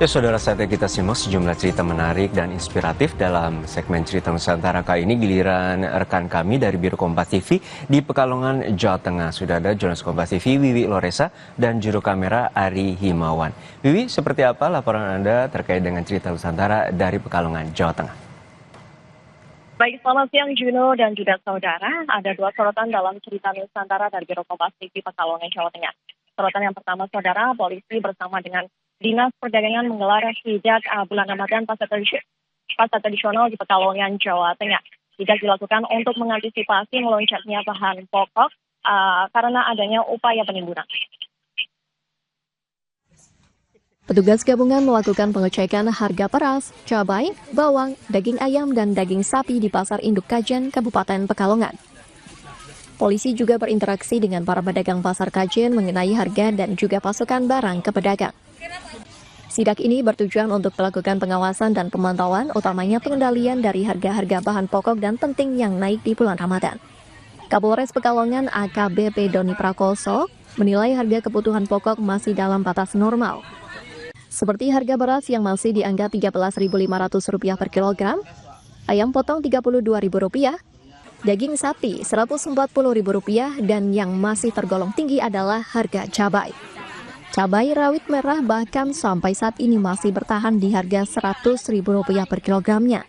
Ya saudara, saatnya kita simak sejumlah cerita menarik dan inspiratif dalam segmen Cerita Nusantara kali ini. Giliran rekan kami dari Biro Kompas TV di Pekalongan, Jawa Tengah. Sudah ada jurnalis Kompas TV Wiwi Loresa dan juru kamera Ari Himawan. Wiwi, seperti apa laporan Anda terkait dengan Cerita Nusantara dari Pekalongan, Jawa Tengah? Baik, selamat siang Juno dan juga saudara. Ada dua sorotan dalam Cerita Nusantara dari Biro Kompas TV Pekalongan, Jawa Tengah. Sorotan yang pertama, saudara, polisi bersama dengan Dinas Perdagangan menggelar sidak bulan Ramadan pasar tradisional di Pekalongan, Jawa Tengah. Sidak dilakukan untuk mengantisipasi melonjaknya bahan pokok karena adanya upaya penimbunan. Petugas gabungan melakukan pengecekan harga beras, cabai, bawang, daging ayam, dan daging sapi di Pasar Induk Kajen, Kabupaten Pekalongan. Polisi juga berinteraksi dengan para pedagang Pasar Kajen mengenai harga dan juga pasokan barang ke pedagang. Sidak ini bertujuan untuk melakukan pengawasan dan pemantauan, utamanya pengendalian dari harga-harga bahan pokok dan penting yang naik di bulan Ramadan. Kapolres Pekalongan AKBP Doni Prakoso menilai harga kebutuhan pokok masih dalam batas normal. Seperti harga beras yang masih di angka Rp13.500 per kilogram, ayam potong Rp32.000, daging sapi Rp140.000, dan yang masih tergolong tinggi adalah harga cabai. Cabai rawit merah bahkan sampai saat ini masih bertahan di harga Rp100.000 per kilogramnya.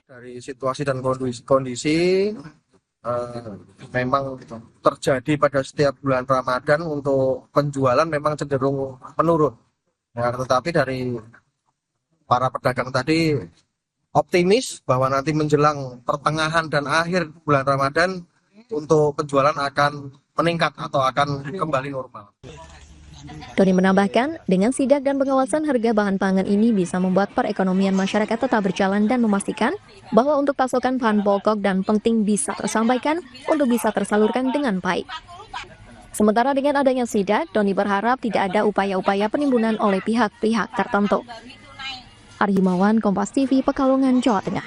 Dari situasi dan kondisi memang terjadi pada setiap bulan Ramadan untuk penjualan memang cenderung menurun. Ya, tetapi dari para pedagang tadi optimis bahwa nanti menjelang pertengahan dan akhir bulan Ramadan untuk penjualan akan meningkat atau akan kembali normal. Doni menambahkan, dengan sidak dan pengawasan harga bahan pangan ini bisa membuat perekonomian masyarakat tetap berjalan dan memastikan bahwa untuk pasokan bahan pokok dan penting bisa tersampaikan untuk bisa tersalurkan dengan baik. Sementara dengan adanya sidak, Doni berharap tidak ada upaya-upaya penimbunan oleh pihak-pihak tertentu. Ari Himawan, Kompas TV, Pekalongan, Jawa Tengah.